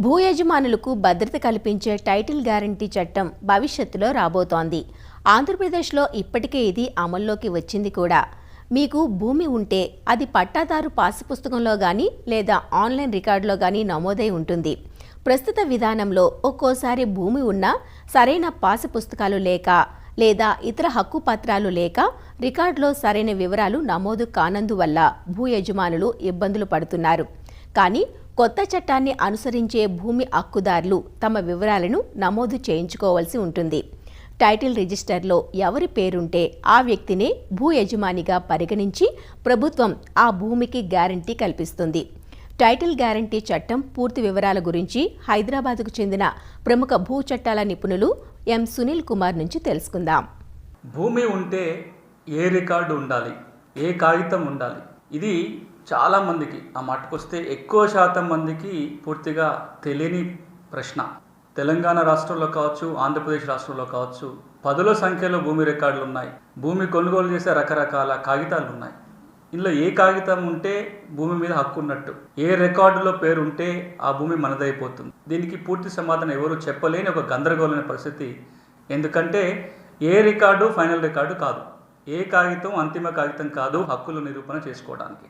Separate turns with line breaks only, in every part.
భూ యజమానులకు భద్రత కల్పించే టైటిల్ గ్యారంటీ చట్టం భవిష్యత్తులో రాబోతోంది. ఆంధ్రప్రదేశ్లో ఇప్పటికే ఇది అమల్లోకి వచ్చింది కూడా. మీకు భూమి ఉంటే అది పట్టాదారు పాసు పుస్తకంలో కానీ లేదా ఆన్లైన్ రికార్డులో కానీ నమోదై ఉంటుంది. ప్రస్తుత విధానంలో ఒక్కోసారి భూమి ఉన్నా సరైన పాసు పుస్తకాలు లేక లేదా ఇతర హక్కు పత్రాలు లేక రికార్డులో సరైన వివరాలు నమోదు కానందువల్ల భూ యజమానులు ఇబ్బందులు పడుతున్నారు. కానీ కొత్త చట్టాన్ని అనుసరించే భూమి హక్కుదారులు తమ వివరాలను నమోదు చేయించుకోవాల్సి ఉంటుంది. టైటిల్ రిజిస్టర్లో ఎవరి పేరుంటే ఆ వ్యక్తినే భూ యజమానిగా పరిగణించి ప్రభుత్వం ఆ భూమికి గ్యారంటీ కల్పిస్తుంది. టైటిల్ గ్యారంటీ చట్టం పూర్తి వివరాల గురించి హైదరాబాద్కు చెందిన ప్రముఖ భూ చట్టాల నిపుణులు ఎం సునీల్ కుమార్ నుంచి తెలుసుకుందాం.
భూమి ఉంటే ఏ రికార్డు ఉండాలి, ఏ కాగితం ఉండాలి, ఇది చాలామందికి ఆ మాటకొస్తే ఎక్కువ శాతం మందికి పూర్తిగా తెలియని ప్రశ్న. తెలంగాణ రాష్ట్రంలో కావచ్చు, ఆంధ్రప్రదేశ్ రాష్ట్రంలో కావచ్చు, పదుల సంఖ్యలో భూమి రికార్డులు ఉన్నాయి. భూమి కొనుగోలు చేసే రకరకాల కాగితాలు ఉన్నాయి. ఇందులో ఏ కాగితం ఉంటే భూమి మీద హక్కు ఉన్నట్టు, ఏ రికార్డులో పేరు ఉంటే ఆ భూమి మనదైపోతుంది. దీనికి పూర్తి సమాధానం ఎవరు చెప్పలేని ఒక గందరగోళమైన పరిస్థితి. ఎందుకంటే ఏ రికార్డు ఫైనల్ రికార్డు కాదు, ఏ కాగితం అంతిమ కాగితం కాదు హక్కులు నిరూపణ చేసుకోవడానికి.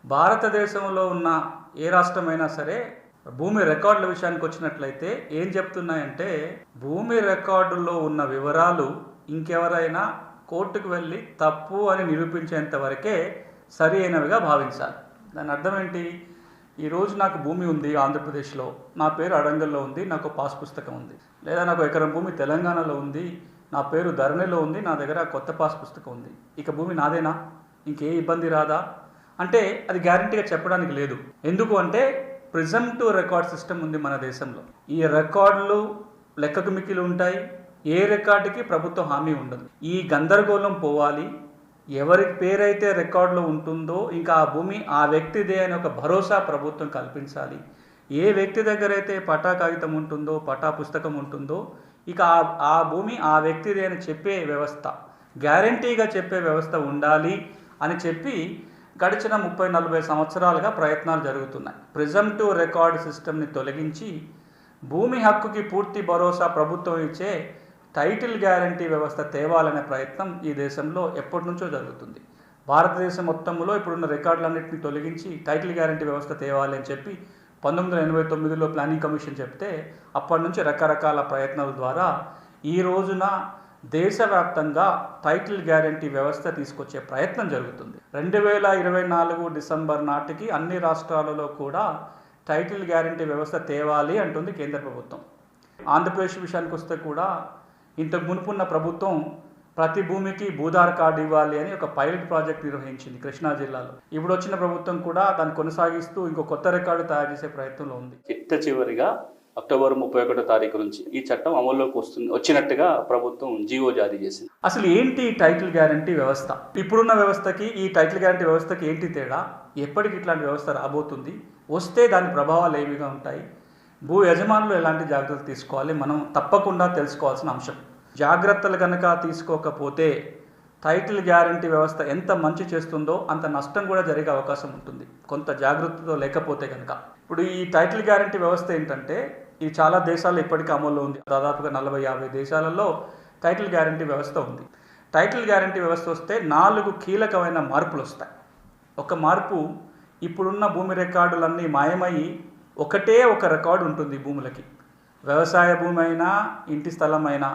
భారతదేశంలో ఉన్న ఏ రాష్ట్రమైనా సరే భూమి రికార్డుల విషయానికి వచ్చినట్లయితే ఏం చెప్తున్నాయంటే, భూమి రికార్డుల్లో ఉన్న వివరాలు ఇంకెవరైనా కోర్టుకు వెళ్ళి తప్పు అని నిరూపించేంత వరకే సరి అయినవిగా భావించాలి. దాని అర్థం ఏంటి? ఈరోజు నాకు భూమి ఉంది ఆంధ్రప్రదేశ్లో, నా పేరు అడంగల్లో ఉంది, నాకు పాస్ పుస్తకం ఉంది. లేదా నాకు ఎకరం భూమి తెలంగాణలో ఉంది, నా పేరు ధరణిలో ఉంది, నా దగ్గర కొత్త పాస్ పుస్తకం ఉంది. ఇక భూమి నాదేనా, ఇంకే ఇబ్బంది రాదా అంటే అది గ్యారంటీగా చెప్పడానికి లేదు. ఎందుకు అంటే ప్రిజంప్టివ్ రికార్డ్ సిస్టమ్ ఉంది మన దేశంలో. ఈ రికార్డులు లెక్కకు మిక్కిలు ఉంటాయి. ఏ రికార్డుకి ప్రభుత్వ హామీ ఉండదు. ఈ గందరగోళం పోవాలి. ఎవరి పేరైతే రికార్డులో ఉంటుందో ఇంకా ఆ భూమి ఆ వ్యక్తిదే అని ఒక భరోసా ప్రభుత్వం కల్పించాలి. ఏ వ్యక్తి దగ్గర అయితే పటా కాగితం ఉంటుందో, పటా పుస్తకం ఉంటుందో, ఇక ఆ భూమి ఆ వ్యక్తిదే అని చెప్పే వ్యవస్థ, గ్యారంటీగా చెప్పే వ్యవస్థ ఉండాలి అని చెప్పి గడిచిన 30-40 సంవత్సరాలుగా ప్రయత్నాలు జరుగుతున్నాయి. ప్రిజంప్టివ్ రికార్డ్ సిస్టమ్ని తొలగించి భూమి హక్కుకి పూర్తి భరోసా ప్రభుత్వం ఇచ్చే టైటిల్ గ్యారంటీ వ్యవస్థ తేవాలనే ప్రయత్నం ఈ దేశంలో ఎప్పటి నుంచో జరుగుతుంది. భారతదేశం మొత్తంలో ఇప్పుడున్న రికార్డులన్నింటినీ తొలగించి టైటిల్ గ్యారంటీ వ్యవస్థ తేవాలి అని చెప్పి 1989లో ప్లానింగ్ కమిషన్ చెప్తే అప్పటి నుంచి రకరకాల ప్రయత్నాల ద్వారా ఈ రోజున దేశవ్యాప్తంగా టైటిల్ గ్యారంటీ వ్యవస్థ తీసుకొచ్చే ప్రయత్నం జరుగుతుంది. 2024 డిసెంబర్ నాటికి అన్ని రాష్ట్రాలలో కూడా టైటిల్ గ్యారంటీ వ్యవస్థ తేవాలి అంటుంది కేంద్ర ప్రభుత్వం. ఆంధ్రప్రదేశ్ విషయానికి వస్తే కూడా ఇంతకు మునుపున్న ప్రభుత్వం ప్రతి భూమికి భూధార్ కార్డు ఇవ్వాలి అని ఒక పైలట్ ప్రాజెక్ట్ నిర్వహించింది కృష్ణా జిల్లాలో. ఇప్పుడు వచ్చిన ప్రభుత్వం కూడా దాన్ని కొనసాగిస్తూ ఇంకో కొత్త రికార్డు తయారు చేసే ప్రయత్నంలో ఉంది. చివరిగా అక్టోబర్ 31 తారీఖు నుంచి ఈ చట్టం అమల్లోకి వచ్చినట్టుగా ప్రభుత్వం జీవో జారీ చేసింది. అసలు ఏంటి టైటిల్ గ్యారంటీ వ్యవస్థ? ఇప్పుడున్న వ్యవస్థకి ఈ టైటిల్ గ్యారంటీ వ్యవస్థకి ఏంటి తేడా? ఎప్పటికి ఇట్లాంటి వ్యవస్థ రాబోతుంది? వస్తే దాని ప్రభావాలు ఏవిగా ఉంటాయి? భూ యజమానులు ఎలాంటి జాగ్రత్తలు తీసుకోవాలి? మనం తప్పకుండా తెలుసుకోవాల్సిన అంశం. జాగ్రత్తలు కనుక తీసుకోకపోతే టైటిల్ గ్యారంటీ వ్యవస్థ ఎంత మంచి చేస్తుందో అంత నష్టం కూడా జరిగే అవకాశం ఉంటుంది, కొంత జాగ్రత్తతో లేకపోతే కనుక. ఇప్పుడు ఈ టైటిల్ గ్యారంటీ వ్యవస్థ ఏంటంటే ఇది చాలా దేశాల్లో ఇప్పటికీ అమల్లో ఉంది. దాదాపుగా 40-50 దేశాలలో టైటిల్ గ్యారంటీ వ్యవస్థ ఉంది. టైటిల్ గ్యారంటీ వ్యవస్థ వస్తే 4 కీలకమైన మార్పులు వస్తాయి. ఒక మార్పు, ఇప్పుడున్న భూమి రికార్డులన్నీ మాయమయ్యి ఒకటే ఒక రికార్డు ఉంటుంది భూములకి. వ్యవసాయ భూమి అయినా, ఇంటి స్థలం అయినా,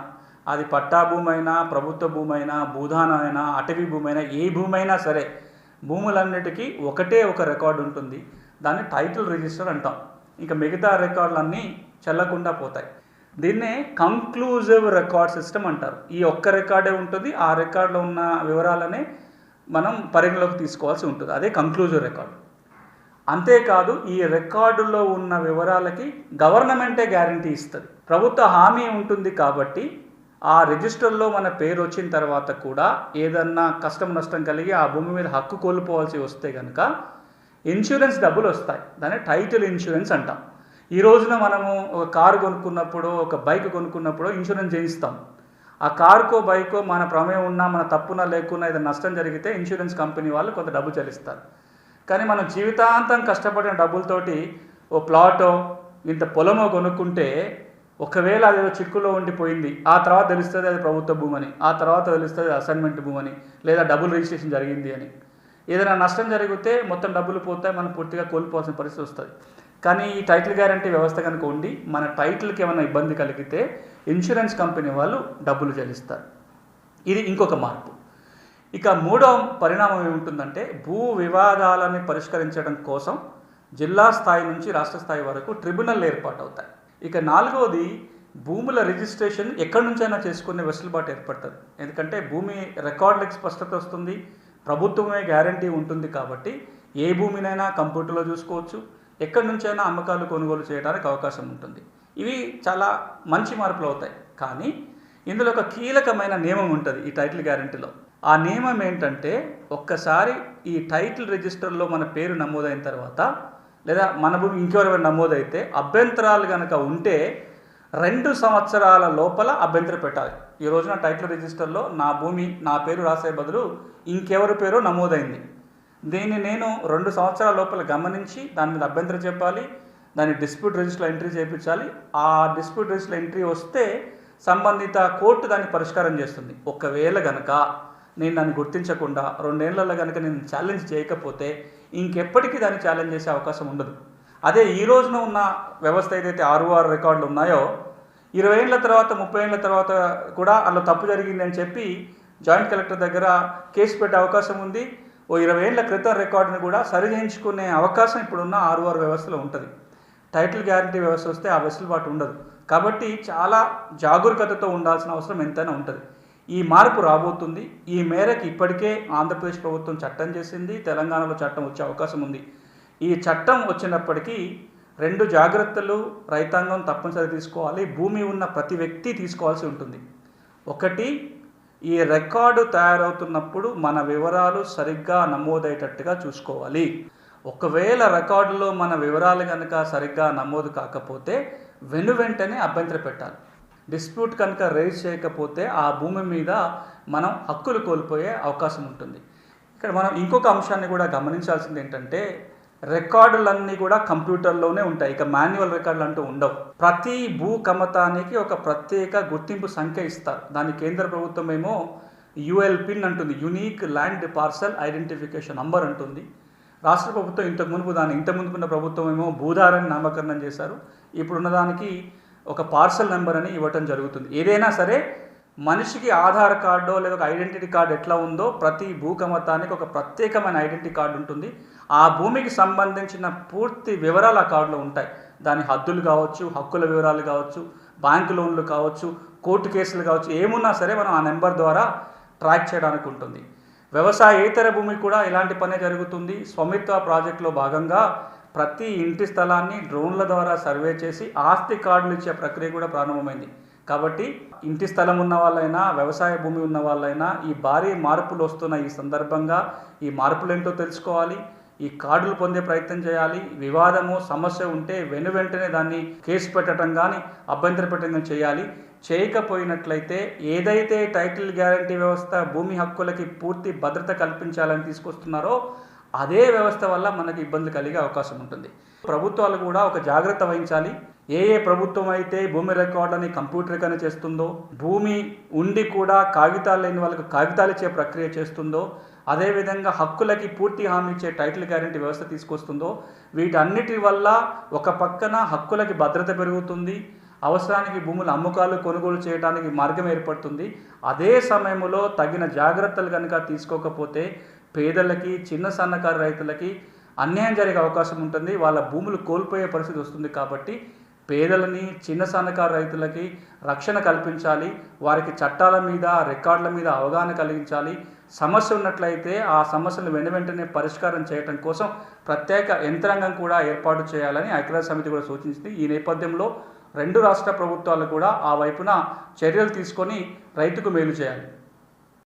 అది పట్టా భూమి అయినా, ప్రభుత్వ భూమి అయినా, భూదానం అయినా, అటవీ భూమి అయినా, ఏ భూమి అయినా సరే భూములన్నిటికీ ఒకటే ఒక రికార్డు ఉంటుంది. దాన్ని టైటిల్ రిజిస్టర్ అంటాం. ఇంకా మిగతా రికార్డులన్నీ చెల్లకుండా పోతాయి. దీన్నే కంక్లూజివ్ రికార్డ్ సిస్టమ్ అంటారు. ఈ ఒక్క రికార్డే ఉంటుంది, ఆ రికార్డులో ఉన్న వివరాలనే మనం పరిగణలోకి తీసుకోవాల్సి ఉంటుంది. అదే కంక్లూజివ్ రికార్డు. అంతేకాదు ఈ రికార్డులో ఉన్న వివరాలకి గవర్నమెంటే గ్యారంటీ ఇస్తుంది, ప్రభుత్వ హామీ ఉంటుంది. కాబట్టి ఆ రిజిస్టర్లో మన పేరు వచ్చిన తర్వాత కూడా ఏదన్నా కష్టం నష్టం కలిగి ఆ భూమి మీద హక్కు కోల్పోవాల్సి వస్తే కనుక ఇన్సూరెన్స్ డబ్బులు వస్తాయి. దాన్ని టైటిల్ ఇన్సూరెన్స్ అంటాం. ఈ రోజున మనము ఒక కారు కొనుక్కున్నప్పుడు, ఒక బైక్ కొనుక్కున్నప్పుడు ఇన్సూరెన్స్ చేయిస్తాం. ఆ కారుకో బైకో మన ప్రమేయం ఉన్నా, మన తప్పున లేకున్నా ఏదైనా నష్టం జరిగితే ఇన్సూరెన్స్ కంపెనీ వాళ్ళు కొంత డబ్బు చెల్లిస్తారు. కానీ మనం జీవితాంతం కష్టపడిన డబ్బులతోటి ఓ ప్లాటో ఇంత పొలమో కొనుక్కుంటే ఒకవేళ అదేదో చిక్కులో ఉండిపోయింది, ఆ తర్వాత తెలుస్తుంది అది ప్రభుత్వ భూమి అని, ఆ తర్వాత తెలుస్తుంది అసైన్మెంట్ భూమి అని, లేదా డబుల్ రిజిస్ట్రేషన్ జరిగింది అని. ఏదైనా నష్టం జరిగితే మొత్తం డబ్బులు పోతాయి, మనం పూర్తిగా కోల్పోవాల్సిన పరిస్థితి వస్తుంది. కానీ ఈ టైటిల్ గ్యారంటీ వ్యవస్థ కనుక ఉండి మన టైటిల్కి ఏమైనా ఇబ్బంది కలిగితే ఇన్సూరెన్స్ కంపెనీ వాళ్ళు డబ్బులు చెల్లిస్తారు. ఇది ఇంకొక మార్పు. ఇక మూడవ పరిణామం ఏముంటుందంటే, భూ వివాదాలని పరిష్కరించడం కోసం జిల్లా స్థాయి నుంచి రాష్ట్ర స్థాయి వరకు ట్రిబ్యునల్ ఏర్పాటు అవుతాయి. ఇక నాలుగవది, భూముల రిజిస్ట్రేషన్ ఎక్కడి నుంచైనా చేసుకునే వెసులుబాటు ఏర్పడుతుంది. ఎందుకంటే భూమి రికార్డులకు స్పష్టత వస్తుంది, ప్రభుత్వమే గ్యారంటీ ఉంటుంది. కాబట్టి ఏ భూమినైనా కంప్యూటర్లో చూసుకోవచ్చు, ఎక్కడి నుంచైనా అమ్మకాలు కొనుగోలు చేయడానికి అవకాశం ఉంటుంది. ఇవి చాలా మంచి మార్పులు అవుతాయి. కానీ ఇందులో ఒక కీలకమైన నియమం ఉంటుంది ఈ టైటిల్ గ్యారంటీలో. ఆ నియమం ఏంటంటే, ఒక్కసారి ఈ టైటిల్ రిజిస్టర్లో మన పేరు నమోదైన తర్వాత, లేదా మన భూమి ఇంకెవరైనా నమోదైతే అభ్యంతరాలు కనుక ఉంటే 2 సంవత్సరాల లోపల అభ్యంతరం పెట్టాలి. ఈ రోజున టైటిల్ రిజిస్టర్లో నా భూమి నా పేరు రాసే బదులు ఇంకెవరి పేరు నమోదైంది, దీన్ని నేను 2 సంవత్సరాల లోపల గమనించి దాని మీద అభ్యంతరం చెప్పాలి, దాన్ని డిస్ప్యూట్ రిజిస్టర్లో ఎంట్రీ చేయించాలి. ఆ డిస్ప్యూట్ రిజిస్టర్లో ఎంట్రీ వస్తే సంబంధిత కోర్టు దాన్ని పరిష్కారం చేస్తుంది. ఒకవేళ కనుక నేను దాన్ని గుర్తించకుండా 2 ఏళ్లలో కనుక నేను ఛాలెంజ్ చేయకపోతే ఇంకెప్పటికీ దాన్ని ఛాలెంజ్ చేసే అవకాశం ఉండదు. అదే ఈ రోజున ఉన్న వ్యవస్థ ఏదైతే 6 రికార్డులు ఉన్నాయో, 20 ఏళ్ల తర్వాత 30 ఏళ్ల తర్వాత కూడా అందులో తప్పు జరిగింది అని చెప్పి జాయింట్ కలెక్టర్ దగ్గర కేసు పెట్టే అవకాశం ఉంది. ఓ 20 ఏళ్ల క్రితం రికార్డుని కూడా సరి చేయించుకునే అవకాశం ఇప్పుడున్న 6 వ్యవస్థలో ఉంటుంది. టైటిల్ గ్యారంటీ వ్యవస్థ వస్తే ఆ వెసులుబాటు ఉండదు. కాబట్టి చాలా జాగరూకతతో ఉండాల్సిన అవసరం ఎంతైనా ఉంటుంది. ఈ మార్పు రాబోతుంది. ఈ మేరకు ఇప్పటికే ఆంధ్రప్రదేశ్ ప్రభుత్వం చట్టం చేసింది, తెలంగాణలో చట్టం వచ్చే అవకాశం ఉంది. ఈ చట్టం వచ్చినప్పటికీ 2 జాగ్రత్తలు రైతాంగం తప్పనిసరి తీసుకోవాలి, భూమి ఉన్న ప్రతి వ్యక్తి తీసుకోవాల్సి ఉంటుంది. ఒకటి, ఈ రికార్డు తయారవుతున్నప్పుడు మన వివరాలు సరిగ్గా నమోదయ్యేటట్టుగా చూసుకోవాలి. ఒకవేళ రికార్డులో మన వివరాలు కనుక సరిగ్గా నమోదు కాకపోతే వెంటనే అభ్యంతరం పెట్టాలి. డిస్ప్యూట్ కనుక రైజ్ చేయకపోతే ఆ భూమి మీద మనం హక్కులు కోల్పోయే అవకాశం ఉంటుంది. ఇక్కడ మనం ఇంకొక అంశాన్ని కూడా గమనించాల్సింది ఏంటంటే, రికార్డులన్నీ కూడా కంప్యూటర్లోనే ఉంటాయి. ఇక మాన్యువల్ రికార్డులు అంటూ ఉండవు. ప్రతి భూ కమతానికి ఒక ప్రత్యేక గుర్తింపు సంఖ్య ఇస్తారు. దాని కేంద్ర ప్రభుత్వం ఏమో యుఎల్పిన్ అంటుంది, unique land parcel identification number అంటుంది. రాష్ట్ర ప్రభుత్వం ఇంత ముందుకున్న ప్రభుత్వం ఏమో భూధారని నామకరణం చేశారు. ఇప్పుడున్న దానికి ఒక పార్సల్ నెంబర్ అని ఇవ్వటం జరుగుతుంది. ఏదైనా సరే మనిషికి ఆధార్ కార్డో లేదా ఒక ఐడెంటిటీ కార్డు ఎట్లా ఉందో ప్రతి భూకమతానికి ఒక ప్రత్యేకమైన ఐడెంటిటీ కార్డు ఉంటుంది. ఆ భూమికి సంబంధించిన పూర్తి వివరాలు ఆ కార్డులో ఉంటాయి. దాని హద్దులు కావచ్చు, హక్కుల వివరాలు కావచ్చు, బ్యాంకు లోన్లు కావచ్చు, కోర్టు కేసులు కావచ్చు, ఏమున్నా సరే మనం ఆ నెంబర్ ద్వారా ట్రాక్ చేయడానికి ఉంటుంది. వ్యవసాయేతర భూమి కూడా ఇలాంటి పనే జరుగుతుంది. స్వామిత్వ ప్రాజెక్టులో భాగంగా ప్రతి ఇంటి స్థలాన్ని డ్రోన్ల ద్వారా సర్వే చేసి ఆస్తి కార్డులు ఇచ్చే ప్రక్రియ కూడా ప్రారంభమైంది. కాబట్టి ఇంటి స్థలం ఉన్న వాళ్ళైనా వ్యవసాయ భూమి ఉన్న వాళ్ళైనా ఈ భారీ మార్పులు వస్తున్న ఈ సందర్భంగా ఈ మార్పులు ఏంటో తెలుసుకోవాలి, ఈ కార్డులు పొందే ప్రయత్నం చేయాలి. వివాదము సమస్య ఉంటే వెంటనే దాన్ని కేసు పెట్టడం కానీ అభ్యంతర పెట్టడం చేయాలి. చేయకపోయినట్లయితే ఏదైతే టైటిల్ గ్యారంటీ వ్యవస్థ భూమి హక్కులకి పూర్తి భద్రత కల్పించాలని తీసుకొస్తున్నారో అదే వ్యవస్థ వల్ల మనకి ఇబ్బంది కలిగే అవకాశం ఉంటుంది. ప్రభుత్వాలు కూడా ఒక జాగ్రత్త వహించాలి. ఏ ప్రభుత్వం అయితే భూమి రికార్డులని కంప్యూటరీకరణ చేస్తుందో, భూమి ఉండి కూడా కాగితాలు లేని వాళ్ళకు కాగితాలు ఇచ్చే ప్రక్రియ చేస్తుందో, అదేవిధంగా హక్కులకి పూర్తి హామీ ఇచ్చే టైటిల్ గ్యారంటీ వ్యవస్థ తీసుకొస్తుందో, వీటన్నిటి వల్ల ఒక పక్కన హక్కులకి భద్రత పెరుగుతుంది, అవసరానికి భూముల అమ్మకాలు కొనుగోలు చేయడానికి మార్గం ఏర్పడుతుంది. అదే సమయంలో తగిన జాగ్రత్తలు కనుక తీసుకోకపోతే పేదలకి, చిన్న సన్నకారు రైతులకి అన్యాయం జరిగే అవకాశం ఉంటుంది. వాళ్ళ భూములు కోల్పోయే పరిస్థితి వస్తుంది. కాబట్టి పేదలని, చిన్న సన్నకారు రైతులకి రక్షణ కల్పించాలి. వారికి చట్టాల మీద, రికార్డుల మీద అవగాహన కలిగించాలి. సమస్య ఉన్నట్లయితే ఆ సమస్యను వెంటనే పరిష్కారం చేయడం కోసం ప్రత్యేక యంత్రాంగం కూడా ఏర్పాటు చేయాలని ఐక్యరాజ్య సమితి కూడా సూచించింది. ఈ నేపథ్యంలో 2 రాష్ట్ర ప్రభుత్వాలు కూడా ఆ వైపున చర్యలు తీసుకొని రైతుకు మేలు చేయాలి.